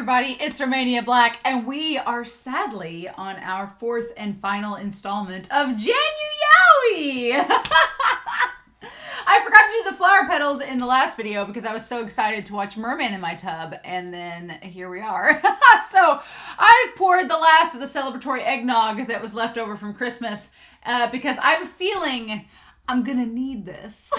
everybody, it's Romania Black, and we are sadly on our fourth and final installment of JANUYAOI! I forgot to do the flower petals in the last video because I was so excited to watch Merman in my tub, and then here we are. So I've poured the last of the celebratory eggnog that was left over from Christmas because I have a feeling I'm gonna need this.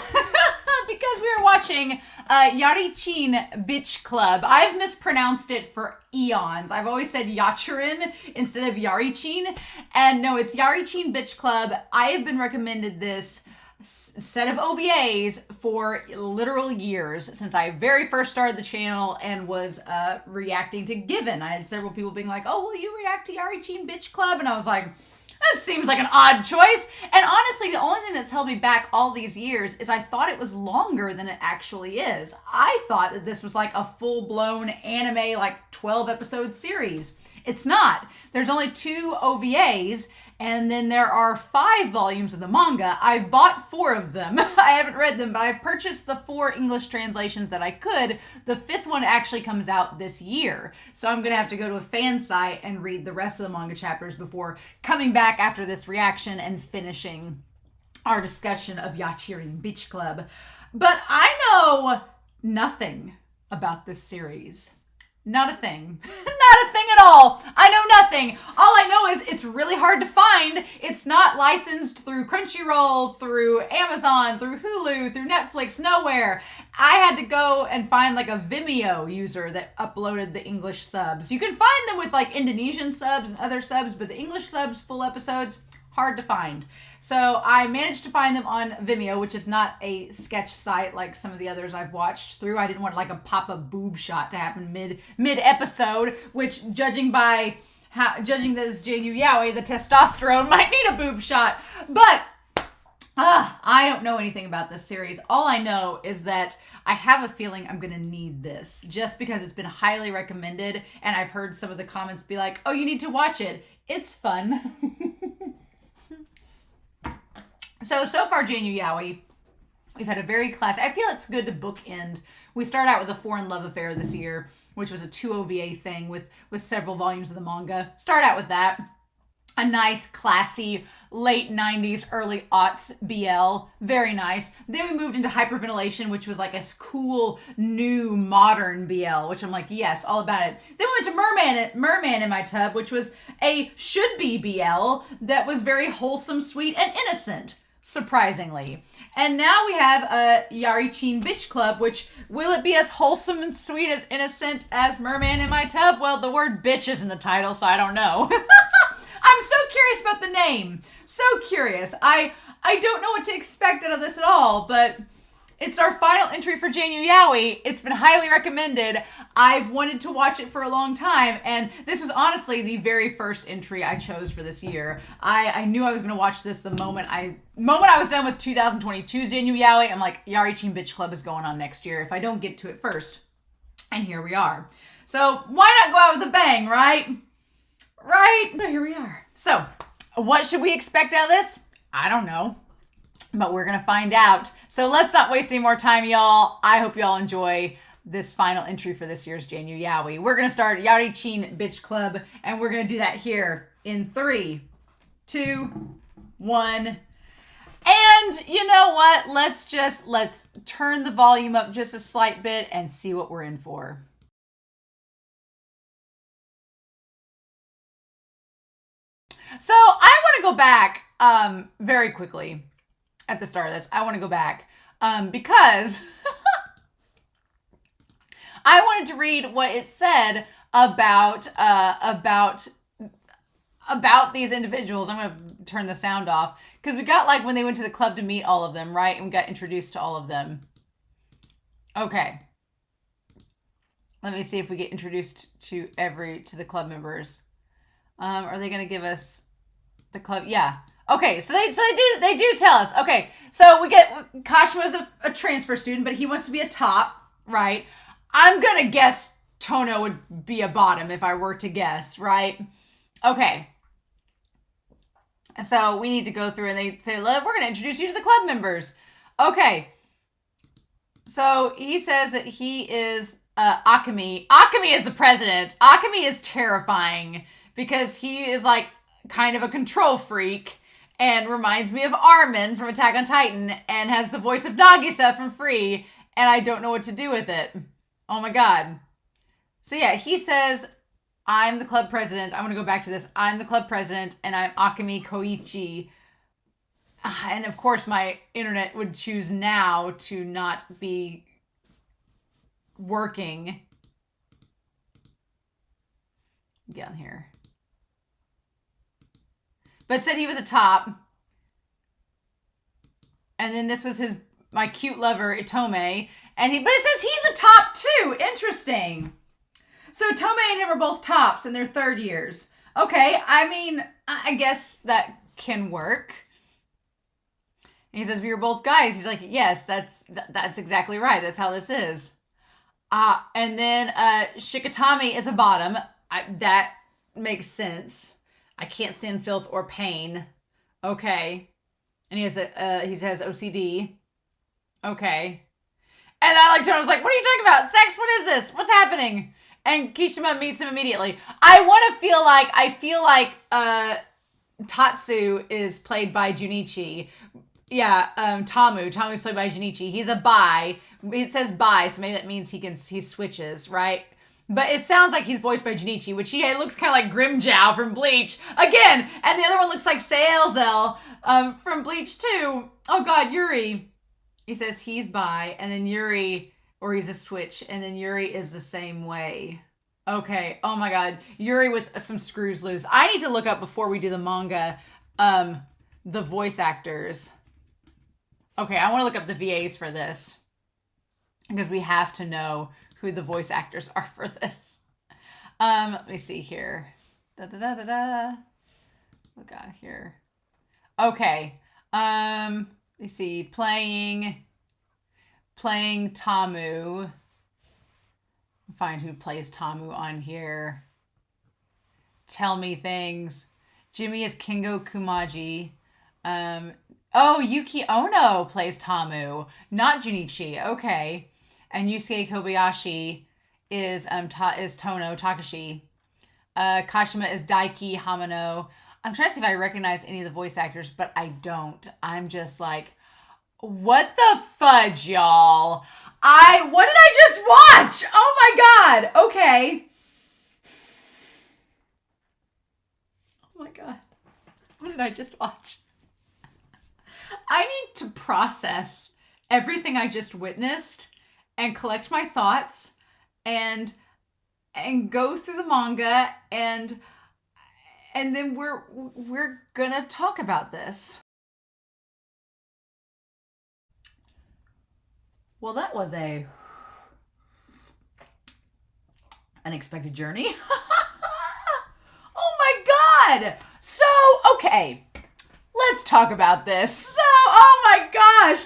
Because we are watching Yarichin Bitch Club. I've mispronounced it for eons. I've always said Yachirin instead of Yarichin. And no, it's Yarichin Bitch Club. I have been recommended this set of OVAs for literal years since I very first started the channel and was reacting to Given. I had several people being like, oh, will you react to Yarichin Bitch Club? And I was like, that seems like an odd choice. And honestly, the only thing that's held me back all these years is I thought it was longer than it actually is. I thought that this was like a full-blown anime, like 12 episode series. It's not. There's only 2 OVAs, and then there are 5 volumes of the manga. I've bought 4 of them. I haven't read them, but I've purchased the 4 English translations that I could. The 5th one actually comes out this year. So I'm going to have to go to a fan site and read the rest of the manga chapters before coming back after this reaction and finishing our discussion of Yachirin Beach Club. But I know nothing about this series. Not a thing. Not a thing at all. I know nothing. All I know is it's really hard to find. It's not licensed through Crunchyroll, through Amazon, through Hulu, through Netflix, nowhere. I had to go and find like a Vimeo user that uploaded the English subs. You can find them with like Indonesian subs and other subs, but the English subs, full episodes, hard to find. So I managed to find them on Vimeo, which is not a sketch site like some of the others I've watched through. I didn't want like a pop-up boob shot to happen mid-episode, which judging this JANUYAOI, the testosterone might need a boob shot. But I don't know anything about this series. All I know is that I have a feeling I'm going to need this just because it's been highly recommended, and I've heard some of the comments be like, oh, you need to watch it. It's fun. So far, JANUYAOI, we've had a very classic. I feel it's good to bookend. We start out with a foreign love affair this year, which was a 2 OVA thing with several volumes of the manga. Start out with that. A nice, classy, late 90s, early aughts BL. Very nice. Then we moved into Hyperventilation, which was like a cool, new, modern BL, which I'm like, yes, all about it. Then we went to Merman in My Tub, which was a should-be BL that was very wholesome, sweet, and innocent. Surprisingly. And now we have a Yarichin Bitch Club, which, will it be as wholesome and sweet as innocent as Merman in My Tub? Well, the word bitch is in the title, so I don't know. I'm so curious about the name. So curious. I don't know what to expect out of this at all, but it's our final entry for JANUYAOI. It's been highly recommended. I've wanted to watch it for a long time, and this was honestly the very first entry I chose for this year. I knew I was going to watch this the moment I was done with 2022's JANUYAOI. I'm like, Yarichin Bitch Club is going on next year if I don't get to it first. And here we are. So why not go out with a bang, right? Right? So here we are. So what should we expect out of this? I don't know. But we're going to find out. So let's not waste any more time, y'all. I hope y'all enjoy this final entry for this year's JANUYAOI. We're going to start Yarichin Bitch Club, and we're going to do that here in 3, 2, 1. And you know what? Let's turn the volume up just a slight bit and see what we're in for. So I want to go back very quickly. At the start of this, I want to go back because I wanted to read what it said about these individuals. I'm going to turn the sound off because we got like when they went to the club to meet all of them, right? And we got introduced to all of them. Okay. Let me see if we get introduced to the club members. Are they going to give us the club? Yeah. Okay, so they do tell us. Okay, so we get Kashima's a transfer student, but he wants to be a top, right? I'm gonna guess Tono would be a bottom if I were to guess, right? Okay. So we need to go through and they say, look, we're gonna introduce you to the club members. Okay. So he says that he is Akemi. Akemi is the president. Akemi is terrifying because he is like kind of a control freak and reminds me of Armin from Attack on Titan and has the voice of Nagisa from Free, and I don't know what to do with it. Oh my god. So yeah, he says, I'm the club president. I'm going to go back to this. I'm the club president, and I'm Akemi Koichi. And of course, my internet would choose now to not be working. Get on here. But said he was a top. And then this was my cute lover, Itome. But it says he's a top too. Interesting. So Tome and him are both tops in their third years. Okay, I mean, I guess that can work. And he says, we were both guys. He's like, yes, that's exactly right. That's how this is. And then Shikatami is a bottom. That makes sense. I can't stand filth or pain. Okay. And he has OCD. Okay. And I like Tono's like, what are you talking about? Sex? What is this? What's happening? And Kishima meets him immediately. I feel like Tatsu is played by Junichi. Yeah, Tamu's played by Junichi. He's a bi. It says bi, so maybe that means he switches, right? But it sounds like he's voiced by Junichi, which he looks kind of like Grimjow from Bleach. Again, and the other one looks like Sailzel from Bleach too. Oh god, Yuri. He says he's bi, and then Yuri, or he's a switch, and then Yuri is the same way. Okay, oh my god. Yuri with some screws loose. I need to look up before we do the manga, the voice actors. Okay, I want to look up the VAs for this. Because we have to know who the voice actors are for this. Let me see here. What got here? Okay. Let me see. Playing Tamu. Find who plays Tamu on here. Tell me things. Jimmy is Kingo Kumaji. Yuki Ono plays Tamu, not Junichi. Okay. And Yusuke Kobayashi is Tono Takashi. Kashima is Daiki Hamano. I'm trying to see if I recognize any of the voice actors, but I don't. I'm just like, what the fudge, y'all? What did I just watch? Oh my god. Okay. Oh my god. What did I just watch? I need to process everything I just witnessed and collect my thoughts and go through the manga and then we're gonna talk about this. Well, that was a unexpected journey. Oh my god! So, okay. Let's talk about this. So, oh my gosh.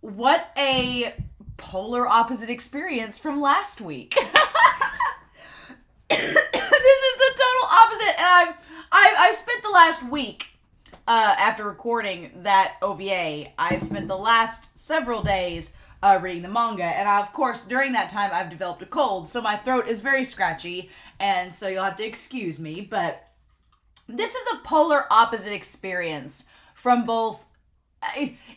What a polar opposite experience from last week. This is the total opposite. And I've spent the last week, after recording that OVA, I've spent the last several days reading the manga. And of course, during that time, I've developed a cold. So my throat is very scratchy. And so you'll have to excuse me, but this is a polar opposite experience from both.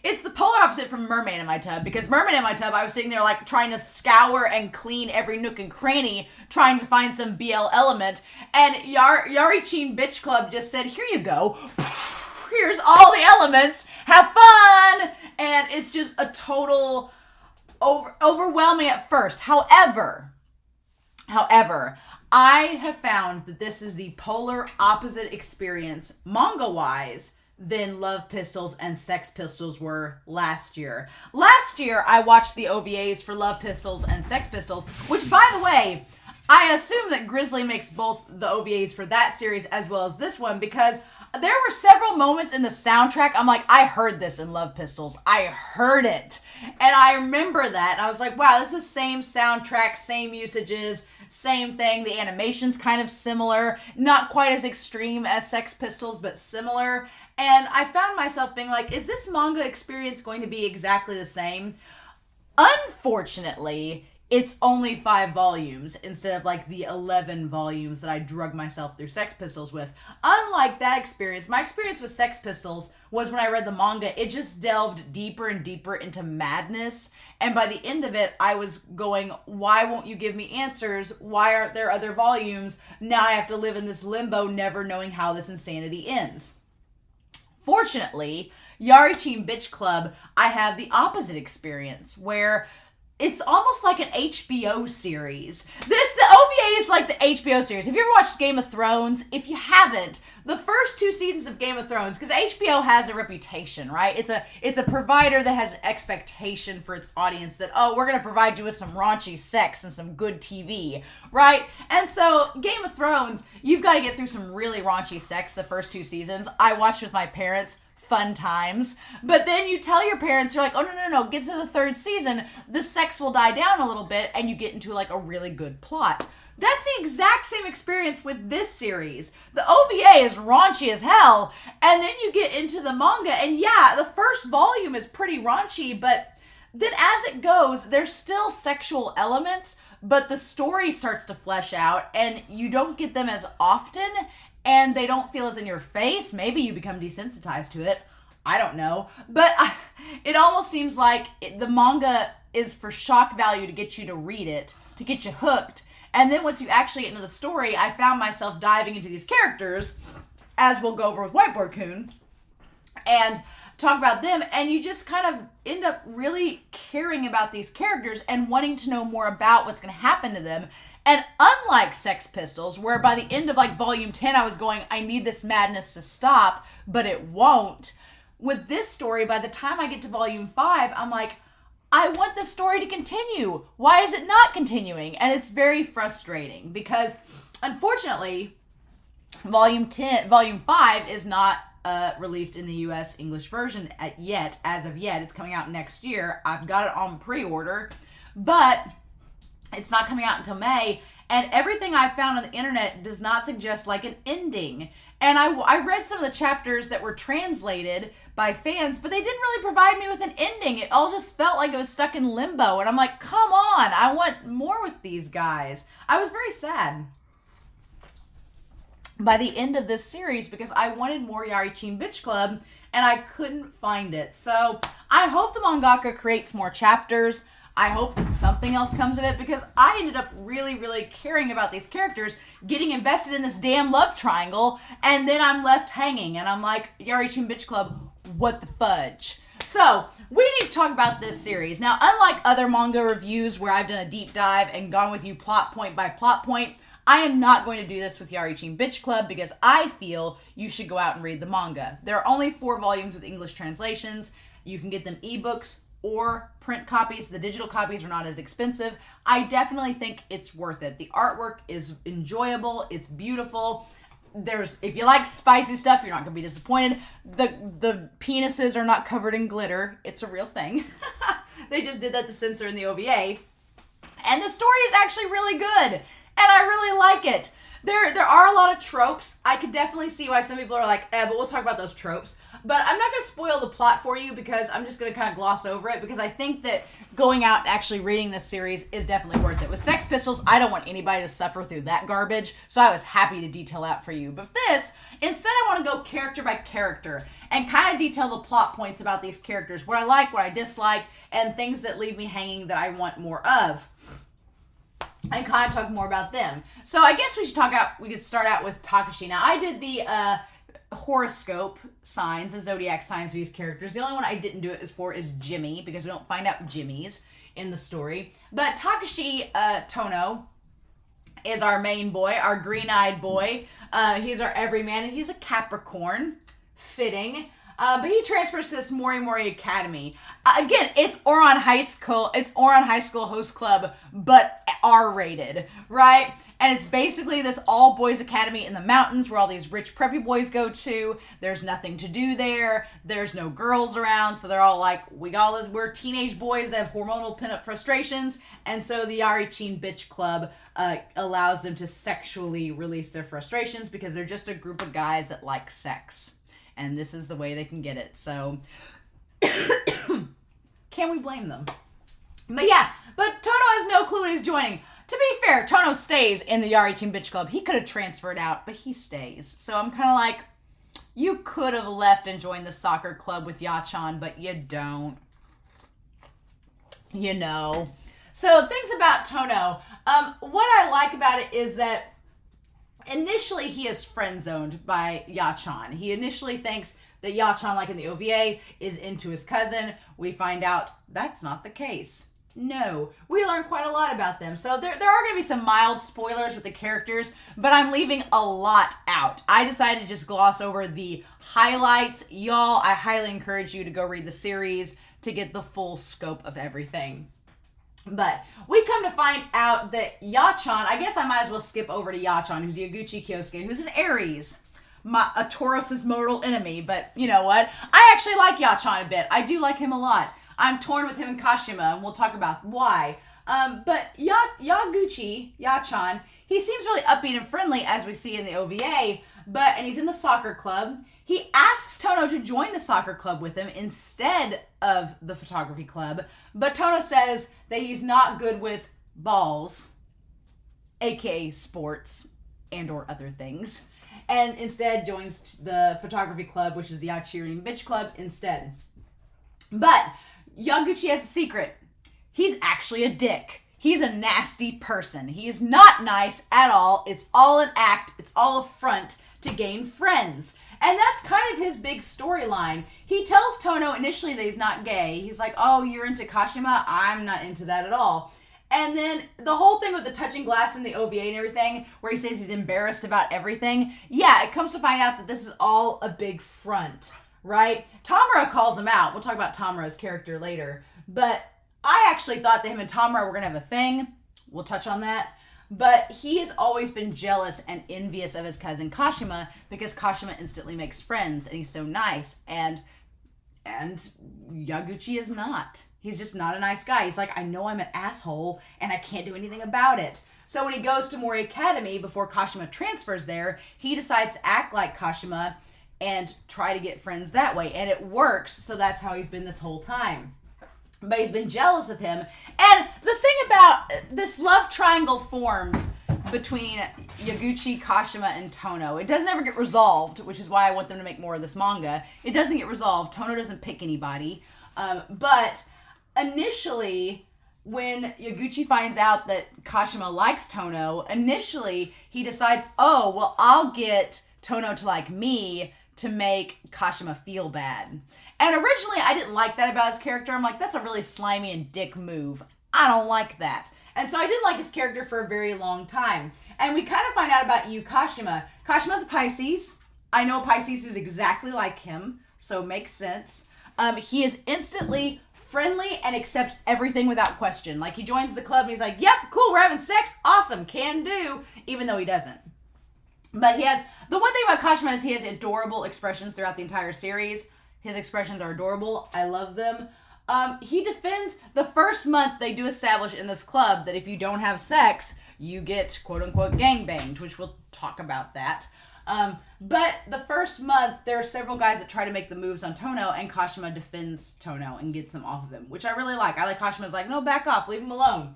It's the polar opposite from Mermaid in My Tub, because Mermaid in My Tub, I was sitting there like trying to scour and clean every nook and cranny, trying to find some BL element, and Yarichin Bitch Club just said, here you go, here's all the elements, have fun, and it's just a total overwhelming at first. However, I have found that this is the polar opposite experience, manga-wise, than Love Pistols and Sex Pistols were last year. Last year, I watched the OVAs for Love Pistols and Sex Pistols, which, by the way, I assume that Grizzly makes both the OVAs for that series as well as this one, because there were several moments in the soundtrack, I'm like, I heard this in Love Pistols. I heard it. And I remember that, and I was like, wow, this is the same soundtrack, same usages, same thing. The animation's kind of similar. Not quite as extreme as Sex Pistols, but similar. And I found myself being like, is this manga experience going to be exactly the same? Unfortunately, it's only 5 volumes instead of like the 11 volumes that I drug myself through Sex Pistols with. Unlike that experience, my experience with Sex Pistols was when I read the manga, it just delved deeper and deeper into madness. And by the end of it, I was going, why won't you give me answers? Why aren't there other volumes? Now I have to live in this limbo, never knowing how this insanity ends. Fortunately, Yarichin Bitch Club, I have the opposite experience where it's almost like an HBO series. The OVA is like the HBO series. Have you ever watched Game of Thrones? If you haven't, the first 2 seasons of Game of Thrones, because HBO has a reputation, right? It's a provider that has expectation for its audience that, oh, we're going to provide you with some raunchy sex and some good TV, right? And so Game of Thrones, you've got to get through some really raunchy sex the first 2 seasons. I watched with my parents. Fun times. But then you tell your parents, you're like, oh, no, get to the 3rd season, the sex will die down a little bit, and you get into like a really good plot. That's the exact same experience with this series. The OVA is raunchy as hell, and then you get into the manga, and yeah, the first volume is pretty raunchy, but then as it goes, there's still sexual elements, but the story starts to flesh out, and you don't get them as often, and they don't feel as in your face. Maybe you become desensitized to it. I don't know. But it almost seems like the manga is for shock value to get you to read it, to get you hooked. And then once you actually get into the story, I found myself diving into these characters, as we'll go over with Whiteboard Coon, and talk about them. And you just kind of end up really caring about these characters and wanting to know more about what's going to happen to them. And unlike Sex Pistols, where by the end of like volume 10, I was going, I need this madness to stop, but it won't. With this story, by the time I get to volume 5, I'm like, I want the story to continue. Why is it not continuing? And it's very frustrating because unfortunately, volume 5 is not released in the US English version as of yet. It's coming out next year. I've got it on pre-order, but it's not coming out until May, and everything I found on the internet does not suggest like an ending. And I read some of the chapters that were translated by fans, but they didn't really provide me with an ending. It all just felt like it was stuck in limbo, and I'm like, come on, I want more with these guys. I was very sad by the end of this series because I wanted more Yarichin Bitch Club, and I couldn't find it. So I hope the mangaka creates more chapters. I hope that something else comes of it because I ended up really, really caring about these characters, getting invested in this damn love triangle, and then I'm left hanging, and I'm like, Yarichin Bitch Club, what the fudge? So, we need to talk about this series. Now, unlike other manga reviews where I've done a deep dive and gone with you plot point by plot point, I am not going to do this with Yarichin Bitch Club because I feel you should go out and read the manga. There are only 4 volumes with English translations. You can get them ebooks or print copies. The digital copies are not as expensive. I definitely think it's worth it. The artwork is enjoyable. It's beautiful. If you like spicy stuff, you're not going to be disappointed. The penises are not covered in glitter. It's a real thing. They just did that to censor in the OVA. And the story is actually really good. And I really like it. There are a lot of tropes. I could definitely see why some people are like, but we'll talk about those tropes. But I'm not going to spoil the plot for you because I'm just going to kind of gloss over it because I think that going out and actually reading this series is definitely worth it. With Sex Pistols, I don't want anybody to suffer through that garbage, so I was happy to detail out for you. But this, instead I want to go character by character and kind of detail the plot points about these characters, what I like, what I dislike, and things that leave me hanging that I want more of. And kind of talk more about them. So I guess we could start out with Takashi. Now, I did the horoscope signs, the zodiac signs for these characters. The only one I didn't do it is Jimmy, because we don't find out Jimmys in the story. But Takashi Tono is our main boy, our green-eyed boy. He's our everyman, and he's a Capricorn. Fitting. But he transfers to this Mori Mori Academy. Again, it's Ouran High School Host Club, but R-rated, right? And it's basically this all-boys academy in the mountains where all these rich preppy boys go to. There's nothing to do there. There's no girls around, so they're all like, we're teenage boys that have hormonal pin-up frustrations, and so the Yarichin Bitch Club allows them to sexually release their frustrations because they're just a group of guys that like sex. And this is the way they can get it. So, can we blame them? But yeah, but Tono has no clue what he's joining. To be fair, Tono stays in the Yarichin Bitch Club. He could have transferred out, but he stays. So I'm kind of like, you could have left and joined the soccer club with Yachan, but you don't. You know. So things about Tono. What I like about it is that initially he is friend-zoned by Yachan. He initially thinks that Yachan, like in the OVA, is into his cousin. We find out that's not the case. No, we learn quite a lot about them. So there are going to be some mild spoilers with the characters, but I'm leaving a lot out. I decided to just gloss over the highlights. Y'all, I highly encourage you to go read the series to get the full scope of everything. But we come to find out that Yachan, I guess I might as well skip over to Yachan, who's Yaguchi Kyosuke, who's an Aries. A Taurus's mortal enemy, but you know what? I actually like Yachan a bit. I do like him a lot. I'm torn with him and Kashima, and we'll talk about why. But Yachan, he seems really upbeat and friendly, as we see in the OVA, and he's in the soccer club. He asks Tono to join the soccer club with him instead of the photography club, but Tono says that he's not good with balls, aka sports, and or other things, and instead joins the photography club, which is the Yarichin Bitch Club, instead. But Yaguchi has a secret. He's actually a dick. He's a nasty person. He is not nice at all. It's all an act. It's all a front to gain friends. And that's kind of his big storyline. He tells Tono initially that he's not gay. He's like, oh, you're into Kashima? I'm not into that at all. And then the whole thing with the touching glass and the OVA and everything, where he says he's embarrassed about everything. Yeah, it comes to find out that this is all a big front. Right? Tamura calls him out. We'll talk about Tamura's character later. But I actually thought that him and Tamura were going to have a thing. We'll touch on that. But he has always been jealous and envious of his cousin Kashima because Kashima instantly makes friends and he's so nice. And Yaguchi is not. He's just not a nice guy. He's like, I know I'm an asshole and I can't do anything about it. So when he goes to Mori Academy before Kashima transfers there, he decides to act like Kashima and try to get friends that way. And it works, so that's how he's been this whole time. But he's been jealous of him. And the thing about this love triangle forms between Yaguchi, Kashima, and Tono. It doesn't ever get resolved, which is why I want them to make more of this manga. It doesn't get resolved. Tono doesn't pick anybody. But initially, when Yaguchi finds out that Kashima likes Tono, initially he decides, oh, well, I'll get Tono to like me to make Kashima feel bad. And originally, I didn't like that about his character. I'm like, that's a really slimy and dick move. I don't like that. And so I didn't like his character for a very long time. And we kind of find out about Kashima. Kashima's a Pisces. I know Pisces who's exactly like him, so it makes sense. He is instantly friendly and accepts everything without question. Like, he joins the club and he's like, yep, cool, we're having sex. Awesome, can do. Even though he doesn't. But the one thing about Kashima is he has adorable expressions throughout the entire series. His expressions are adorable. I love them. He defends, the first month they do establish in this club that if you don't have sex, you get quote-unquote gangbanged, which we'll talk about that. But the first month, there are several guys that try to make the moves on Tono, and Kashima defends Tono and gets him off of him, which I really like. I like Kashima's like, no, back off, leave him alone.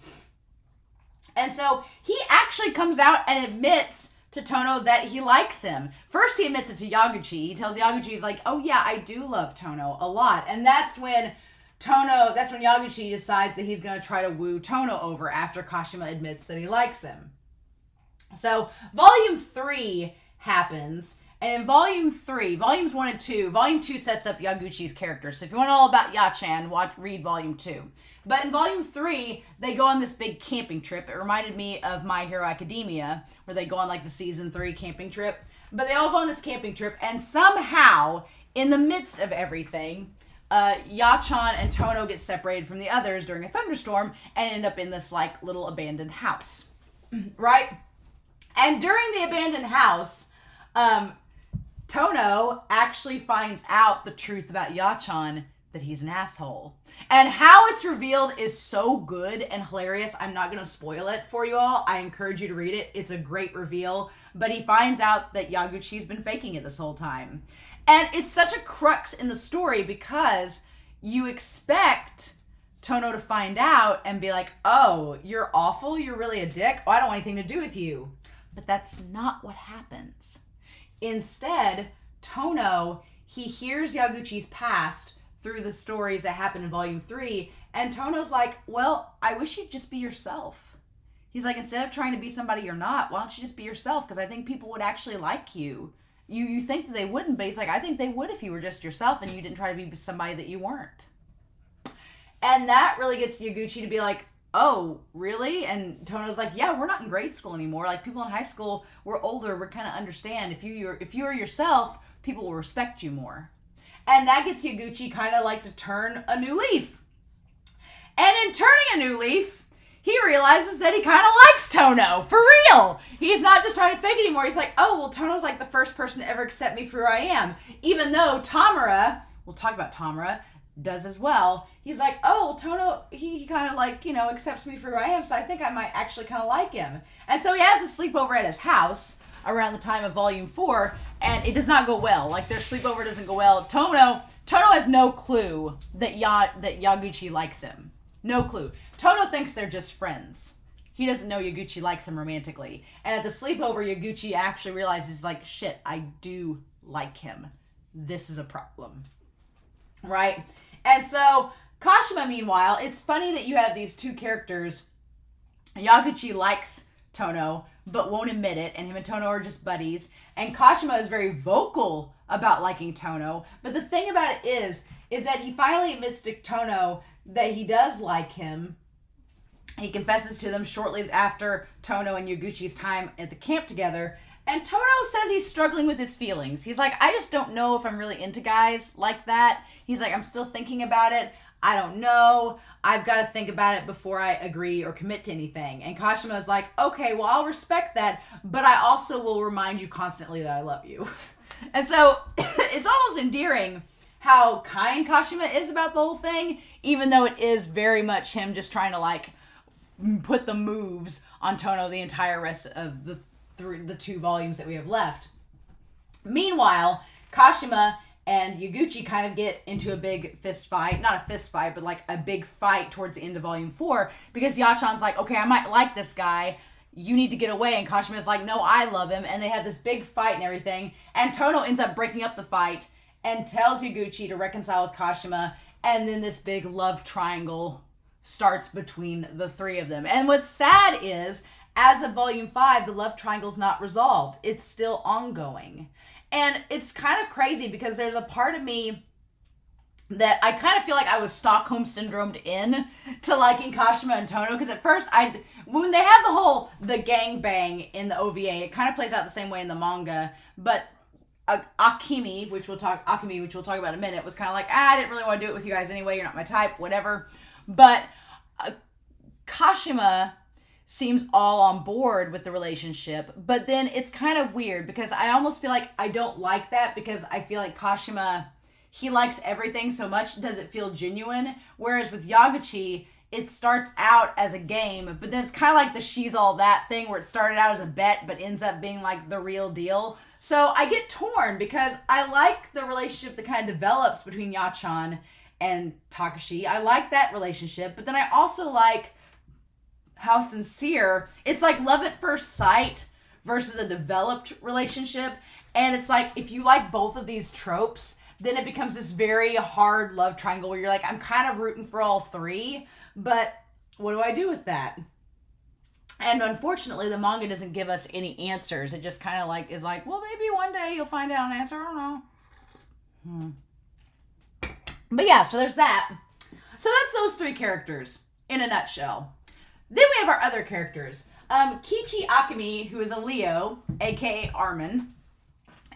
And so he actually comes out and admits to Tono that he likes him. First, he admits it to Yaguchi. He tells Yaguchi, he's like, oh yeah, I do love Tono a lot. And that's when Yaguchi decides that he's going to try to woo Tono over after Kashima admits that he likes him. So, Volume 3 happens, and in Volume 3, Volumes 1 and 2, Volume 2 sets up Yaguchi's character. So if you want to know all about Yachan, read Volume 2. But in Volume 3, they go on this big camping trip. It reminded me of My Hero Academia, where they go on like the Season 3 camping trip. But they all go on this camping trip, and somehow, in the midst of everything, Yachan and Tono get separated from the others during a thunderstorm and end up in this like little abandoned house. Right? And during the abandoned house, Tono actually finds out the truth about Yachan, that he's an asshole. And how it's revealed is so good and hilarious. I'm not going to spoil it for you all. I encourage you to read it. It's a great reveal. But he finds out that Yaguchi's been faking it this whole time. And it's such a crux in the story because you expect Tono to find out and be like, oh, you're awful, you're really a dick, oh, I don't want anything to do with you. But that's not what happens. Instead, Tono, he hears Yaguchi's past through the stories that happened in Volume 3, and Tono's like, well, I wish you'd just be yourself. He's like, instead of trying to be somebody you're not, why don't you just be yourself? Because I think people would actually like you. You think that they wouldn't, but he's like, I think they would if you were just yourself and you didn't try to be somebody that you weren't. And that really gets Yaguchi to be like, oh, really? And Tono's like, yeah, we're not in grade school anymore. Like, people in high school, we're older, we kind of understand. If you're yourself, people will respect you more. And that gets Yaguchi kind of like to turn a new leaf. And in turning a new leaf, he realizes that he kind of likes Tono, for real. He's not just trying to fake it anymore. He's like, oh, well, Tono's like the first person to ever accept me for who I am. Even though Tamara, we'll talk about Tamara, does as well. He's like, oh, well, Tono, he kind of like, accepts me for who I am, so I think I might actually kind of like him. And so he has a sleepover at his house around the time of Volume 4, and it does not go well. Like, their sleepover doesn't go well. Tono has no clue that Yaguchi likes him. No clue. Tono thinks they're just friends. He doesn't know Yaguchi likes him romantically. And at the sleepover, Yaguchi actually realizes, like, shit, I do like him. This is a problem. Right? And so, Kashima, meanwhile, it's funny that you have these two characters. Yaguchi likes Tono, but won't admit it, and him and Tono are just buddies. And Kashima is very vocal about liking Tono. But the thing about it is that he finally admits to Tono that he does like him. He confesses to them shortly after Tono and Yaguchi's time at the camp together. And Tono says he's struggling with his feelings. He's like, I just don't know if I'm really into guys like that. He's like, I'm still thinking about it. I don't know. I've got to think about it before I agree or commit to anything. And Kashima is like, okay, well, I'll respect that, but I also will remind you constantly that I love you. And so it's almost endearing how kind Kashima is about the whole thing, even though it is very much him just trying to like put the moves on Tono the entire rest of the 2 volumes that we have left. Meanwhile, Kashima and Yaguchi kind of get into a big fist fight. Not a fist fight, but like a big fight towards the end of Volume 4. Because Yachan's like, okay, I might like this guy. You need to get away. And Kashima's like, no, I love him. And they have this big fight and everything. And Tono ends up breaking up the fight and tells Yaguchi to reconcile with Kashima. And then this big love triangle starts between the 3 of them. And what's sad is, as of Volume 5, the love triangle's not resolved. It's still ongoing. And it's kind of crazy because there's a part of me that I kind of feel like I was Stockholm syndromed in to liking Kashima and Tono. Because at first, when they have the gangbang in the OVA, it kind of plays out the same way in the manga. But Akemi, which we'll talk about in a minute, was kind of like, I didn't really want to do it with you guys anyway. You're not my type, whatever. But Kashima seems all on board with the relationship, but then it's kind of weird because I almost feel like I don't like that because I feel like Kashima, he likes everything so much, does it feel genuine? Whereas with Yaguchi, it starts out as a game, but then it's kind of like the she's all that thing where it started out as a bet but ends up being like the real deal. So I get torn because I like the relationship that kind of develops between Yachan and Takashi. I like that relationship, but then I also like how sincere, it's like love at first sight versus a developed relationship. And it's like, if you like both of these tropes, then it becomes this very hard love triangle where you're like, I'm kind of rooting for all 3, but what do I do with that? And unfortunately, the manga doesn't give us any answers. It just kind of like is like, well, maybe one day you'll find out an answer. I don't know. But yeah, so there's that. So that's those 3 characters in a nutshell. Then we have our other characters. Kichi Akemi, who is a Leo, aka Armin,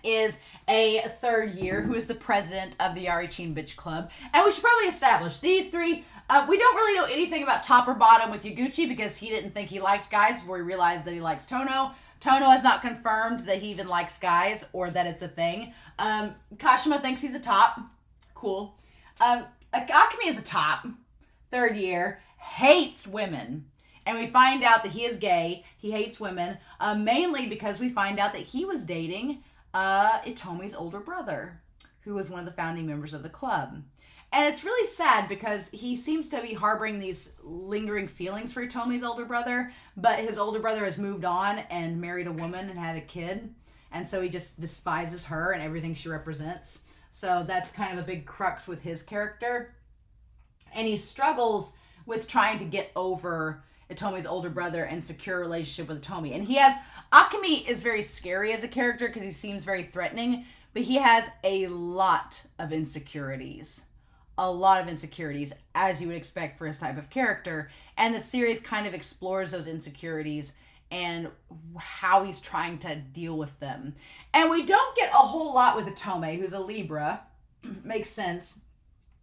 is a 3rd year who is the president of the Yarichin Bitch Club. And we should probably establish these 3. We don't really know anything about top or bottom with Yaguchi because he didn't think he liked guys before he realized that he likes Tono. Tono has not confirmed that he even likes guys or that it's a thing. Kashima thinks he's a top. Cool. Akemi is a top. 3rd year. Hates women. And we find out that he is gay. He hates women. Mainly because we find out that he was dating Itomi's older brother, who was one of the founding members of the club. And it's really sad because he seems to be harboring these lingering feelings for Itome's older brother, but his older brother has moved on and married a woman and had a kid. And so he just despises her and everything she represents. So that's kind of a big crux with his character. And he struggles with trying to get over Itome's older brother and secure a relationship with Itome. And Akemi is very scary as a character because he seems very threatening, but he has a lot of insecurities. A lot of insecurities, as you would expect for his type of character. And the series kind of explores those insecurities and how he's trying to deal with them. And we don't get a whole lot with Itome, who's a Libra. Makes sense.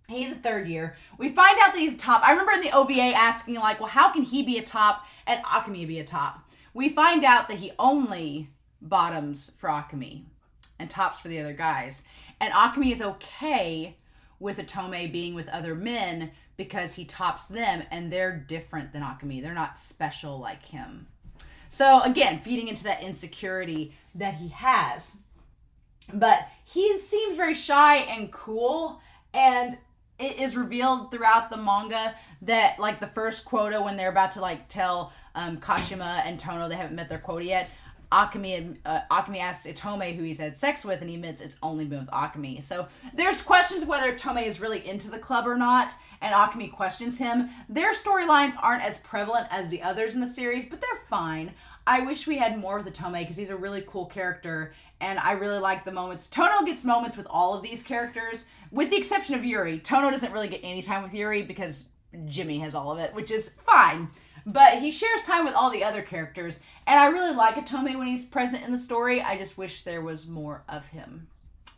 He's a third year. We find out that he's top. I remember in the OVA asking, like, well, how can he be a top and Akemi be a top? We find out that he only bottoms for Akemi and tops for the other guys. And Akemi is okay with Itome being with other men because he tops them and they're different than Akemi. They're not special like him. So again, feeding into that insecurity that he has. But he seems very shy and cool, and it is revealed throughout the manga that, like, the first quota, when they're about to, like, tell Kashima and Tono they haven't met their quota yet, Akemi asks Itome who he's had sex with, and he admits it's only been with Akemi. So there's questions of whether Itome is really into the club or not, and Akemi questions him. Their storylines aren't as prevalent as the others in the series, but they're fine. I wish we had more with Itome because he's a really cool character, and I really like the moments. Tono gets moments with all of these characters, with the exception of Yuri. Tono doesn't really get any time with Yuri because Jimmy has all of it, which is fine. But he shares time with all the other characters, and I really like Itome when he's present in the story. I just wish there was more of him,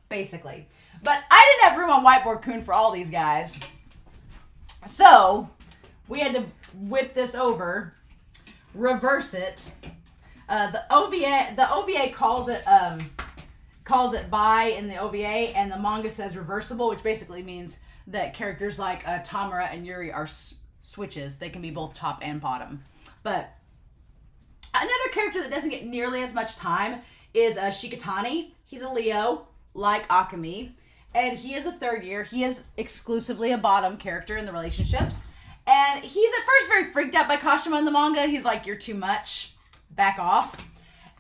basically. But I didn't have room on Whiteboard Kun for all these guys. So, we had to whip this over, reverse it. The OVA calls it bi in the OVA, and the manga says reversible, which basically means that characters like Tamara and Yuri are switches. They can be both top and bottom. But another character that doesn't get nearly as much time is Shikatani. He's a Leo, like Akemi, and he is a third year. He is exclusively a bottom character in the relationships. And he's at first very freaked out by Kashima in the manga. He's like, you're too much. Back off.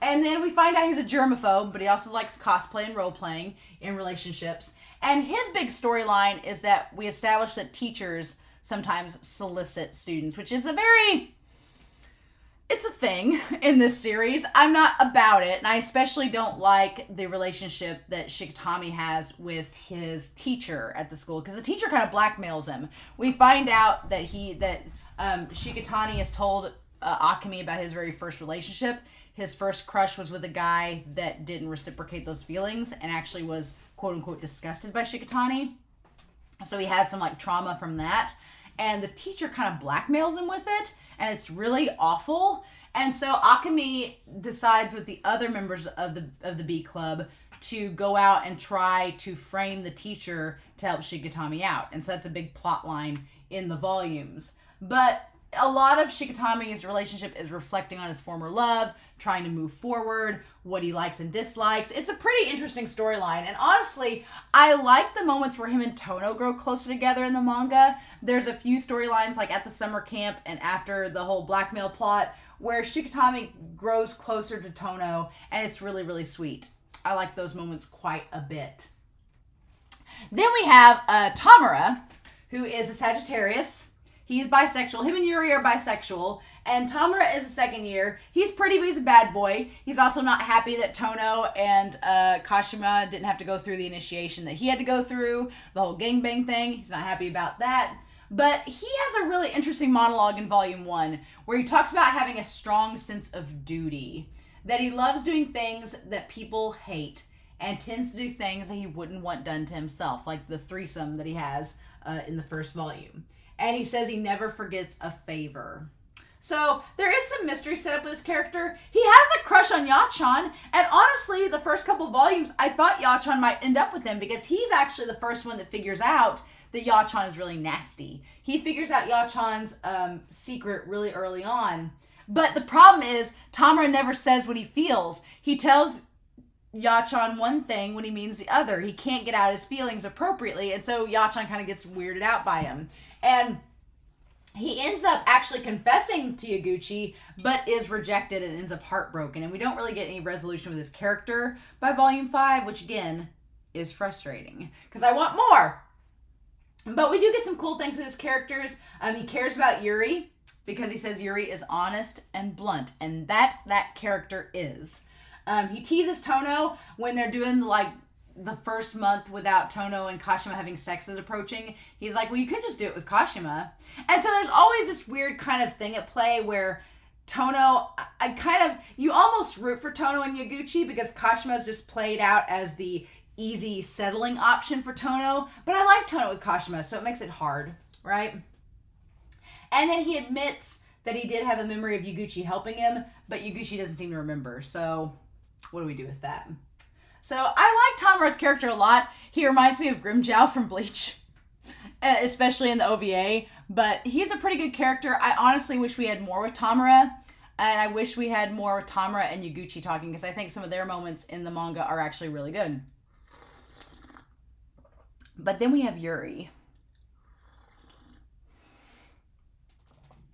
And then we find out he's a germaphobe, but he also likes cosplay and role-playing in relationships. And his big storyline is that we establish that teachers sometimes solicit students, which is it's a thing in this series. I'm not about it, and I especially don't like the relationship that Shikatami has with his teacher at the school, because the teacher kind of blackmails him. We find out that Shikatani has told Akemi about his very first relationship. His first crush was with a guy that didn't reciprocate those feelings and actually was quote-unquote disgusted by Shikatani. So he has some, like, trauma from that. And the teacher kind of blackmails him with it, and it's really awful. And so Akemi decides with the other members of the B Club to go out and try to frame the teacher to help Shikatami out. And so that's a big plot line in the volumes. But a lot of Shikatami's relationship is reflecting on his former love, trying to move forward, what he likes and dislikes. It's a pretty interesting storyline. And honestly, I like the moments where him and Tono grow closer together in the manga. There's a few storylines, like at the summer camp and after the whole blackmail plot, where Shikatami grows closer to Tono, and it's really, really sweet. I like those moments quite a bit. Then we have Tamara, who is a Sagittarius. He's bisexual. Him and Yuri are bisexual. And Tamara is a second year. He's pretty, but he's a bad boy. He's also not happy that Tono and Kashima didn't have to go through the initiation that he had to go through, the whole gangbang thing. He's not happy about that. But he has a really interesting monologue in Volume 1 where he talks about having a strong sense of duty, that he loves doing things that people hate and tends to do things that he wouldn't want done to himself, like the threesome that he has in the first volume. And he says he never forgets a favor. So there is some mystery set up with this character. He has a crush on Yachan, and honestly, the first couple volumes, I thought Yachan might end up with him because he's actually the first one that figures out that Yachan is really nasty. He figures out Yachan's secret really early on. But the problem is, Tamara never says what he feels. He tells Yachan one thing when he means the other. He can't get out his feelings appropriately, and so Yachan kind of gets weirded out by him. And he ends up actually confessing to Yaguchi, but is rejected and ends up heartbroken. And we don't really get any resolution with his character by Volume 5, which again is frustrating because I want more. But we do get some cool things with his characters. He cares about Yuri because he says Yuri is honest and blunt, and that character is. He teases Tono when they're doing like the first month without Tono and Kashima having sex is approaching. He's like, well, you could just do it with Kashima. And so there's always this weird kind of thing at play where Tono, you almost root for Tono and Yaguchi because Kashima's just played out as the easy settling option for Tono. But I like Tono with Kashima, so it makes it hard, right? And then he admits that he did have a memory of Yaguchi helping him, but Yaguchi doesn't seem to remember. So what do we do with that? So I like Tamara's character a lot. He reminds me of Grimjow from Bleach, especially in the OVA, but he's a pretty good character. I honestly wish we had more with Tamara, and I wish we had more with Tamara and Yaguchi talking, because I think some of their moments in the manga are actually really good. But then we have Yuri.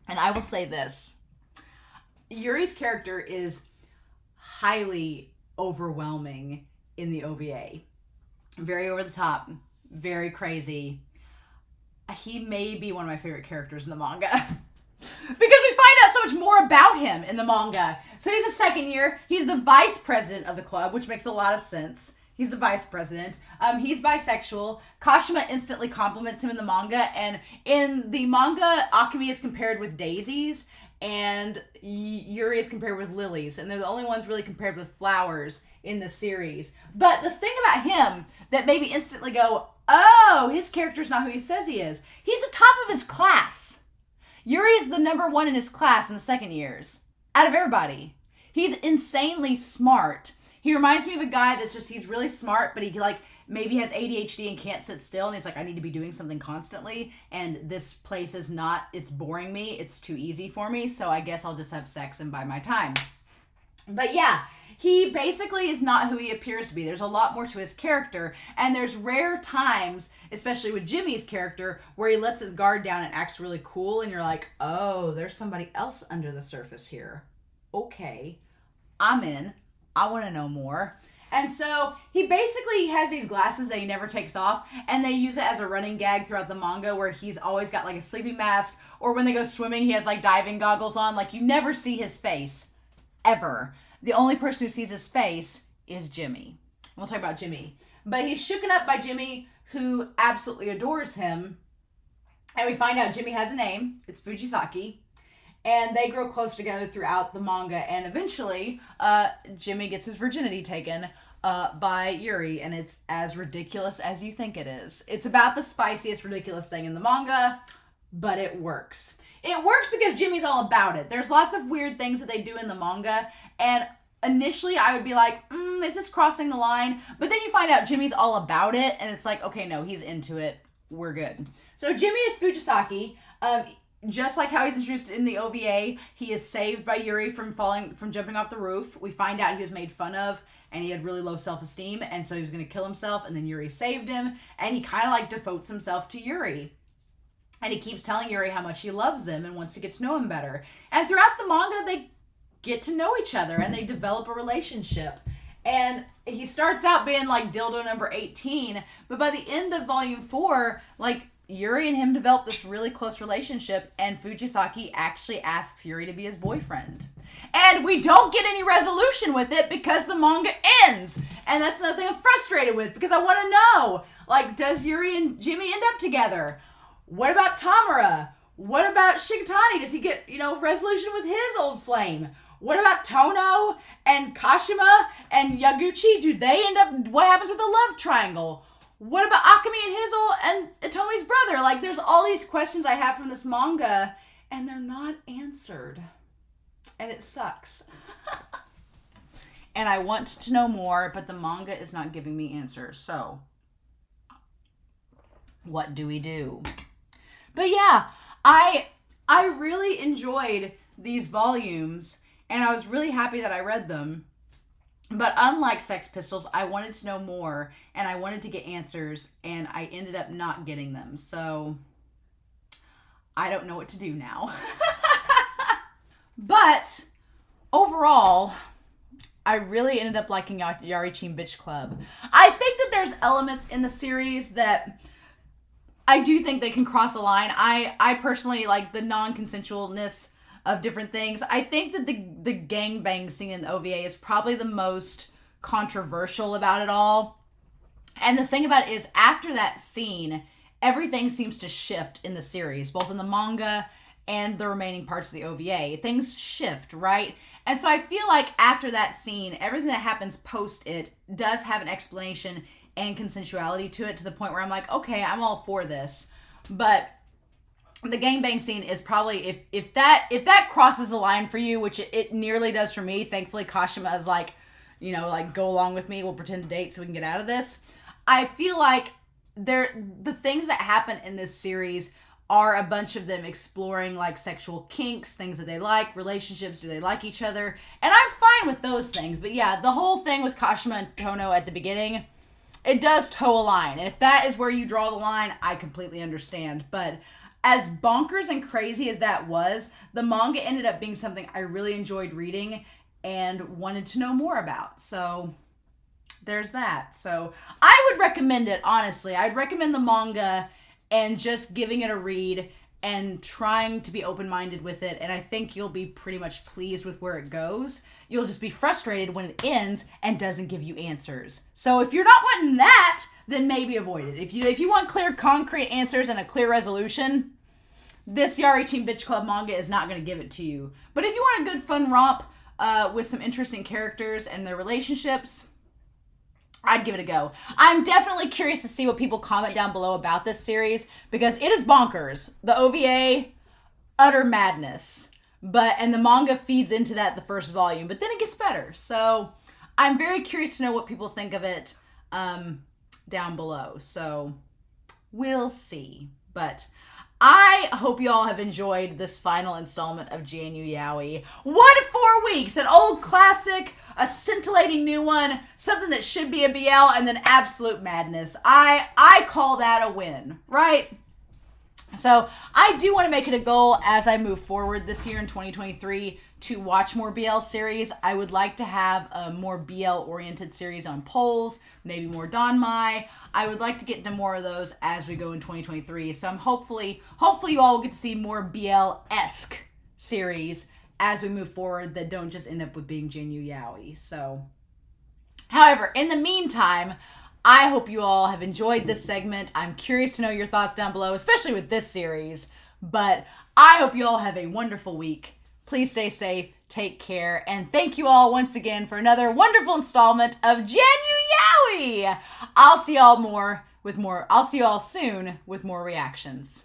And I will say this. Yuri's character is highly overwhelming in the OVA. Very over the top. Very crazy. He may be one of my favorite characters in the manga. Because we find out so much more about him in the manga. So he's a second year. He's the vice president of the club, which makes a lot of sense. He's the vice president. He's bisexual. Kashima instantly compliments him in the manga. And in the manga, Akemi is compared with daisies. And Yuri is compared with lilies. And they're the only ones really compared with flowers in the series. But the thing about him that made me instantly go, oh, his character's not who he says he is. He's the top of his class. Yuri is the #1 in his class in the second years. Out of everybody. He's insanely smart. He reminds me of a guy that's just, he's really smart, but he like maybe has ADHD and can't sit still. And it's like, I need to be doing something constantly. And this place is not, it's boring me. It's too easy for me. So I guess I'll just have sex and buy my time. But yeah, he basically is not who he appears to be. There's a lot more to his character. And there's rare times, especially with Jimmy's character, where he lets his guard down and acts really cool. And you're like, oh, there's somebody else under the surface here. Okay, I'm in. I want to know more. And so he basically has these glasses that he never takes off, and they use it as a running gag throughout the manga, where he's always got like a sleeping mask, or when they go swimming, he has like diving goggles on. Like, you never see his face, ever. The only person who sees his face is Jimmy. We'll talk about Jimmy. But he's shooken up by Jimmy, who absolutely adores him. And we find out Jimmy has a name. It's Fujisaki. And they grow close together throughout the manga. And eventually, Jimmy gets his virginity taken by Yuri. And it's as ridiculous as you think it is. It's about the spiciest, ridiculous thing in the manga. But it works. It works because Jimmy's all about it. There's lots of weird things that they do in the manga. And initially, I would be like, is this crossing the line? But then you find out Jimmy's all about it. And it's like, okay, no, he's into it. We're good. So Jimmy is Fujisaki. Just like how he's introduced in the OVA, he is saved by Yuri from jumping off the roof. We find out he was made fun of and he had really low self-esteem, and so he was going to kill himself, and then Yuri saved him, and he kind of like devotes himself to Yuri. And he keeps telling Yuri how much he loves him and wants to get to know him better. And throughout the manga, they get to know each other and they develop a relationship. And he starts out being like dildo number 18, but by the end of volume 4, like, Yuri and him develop this really close relationship, and Fujisaki actually asks Yuri to be his boyfriend. And we don't get any resolution with it because the manga ends. And that's another thing I'm frustrated with, because I want to know, like, does Yuri and Jimmy end up together? What about Tamara? What about Shigatani? Does he get, resolution with his old flame? What about Tono and Kashima and Yaguchi? Do they end up, what happens with the love triangle? What about Akemi and Hizel and Itomi's brother? Like, there's all these questions I have from this manga, and they're not answered. And it sucks. And I want to know more, but the manga is not giving me answers. So, what do we do? But yeah, I really enjoyed these volumes, and I was really happy that I read them. But unlike Sex Pistols, I wanted to know more and I wanted to get answers, and I ended up not getting them. So I don't know what to do now. But overall, I really ended up liking Yarichin Bitch Club. I think that there's elements in the series that I do think they can cross a line. I personally like the non-consensualness of different things. I think that the gangbang scene in the OVA is probably the most controversial about it all. And the thing about it is, after that scene, everything seems to shift in the series, both in the manga and the remaining parts of the OVA. Things shift, right? And so I feel like after that scene, everything that happens post it does have an explanation and consensuality to it, to the point where I'm like, okay, I'm all for this. But the gangbang scene is probably, if that crosses the line for you, which it nearly does for me. Thankfully, Kashima is like, you know, like, go along with me, we'll pretend to date so we can get out of this. I feel like the things that happen in this series are a bunch of them exploring like sexual kinks, things that they like, relationships, do they like each other, and I'm fine with those things. But yeah, the whole thing with Kashima and Tono at the beginning, it does toe a line, and if that is where you draw the line, I completely understand. But as bonkers and crazy as that was, the manga ended up being something I really enjoyed reading and wanted to know more about. So there's that. So I would recommend it, honestly. I'd recommend the manga and just giving it a read and trying to be open-minded with it. And I think you'll be pretty much pleased with where it goes. You'll just be frustrated when it ends and doesn't give you answers. So if you're not wanting that, then maybe avoid it. If you want clear, concrete answers and a clear resolution, this Yarichin Bitch Club manga is not going to give it to you. But if you want a good fun romp with some interesting characters and their relationships, I'd give it a go. I'm definitely curious to see what people comment down below about this series, because it is bonkers. The OVA, utter madness. And the manga feeds into that the first volume, but then it gets better. So I'm very curious to know what people think of it down below. So we'll see. But I hope you all have enjoyed this final installment of JANUYAOI. 4 weeks, an old classic, a scintillating new one, something that should be a BL, and then absolute madness. I call that a win, right? So I do want to make it a goal as I move forward this year in 2023 to watch more BL series. I would like to have a more BL-oriented series on polls, maybe more Danmai. I would like to get into more of those as we go in 2023. So I'm hopefully you all will get to see more BL-esque series as we move forward that don't just end up with being JANUYAOI. So, however, in the meantime, I hope you all have enjoyed this segment. I'm curious to know your thoughts down below, especially with this series. But I hope you all have a wonderful week. Please stay safe, take care, and thank you all once again for another wonderful installment of JANUYAOI. I'll see y'all soon with more reactions.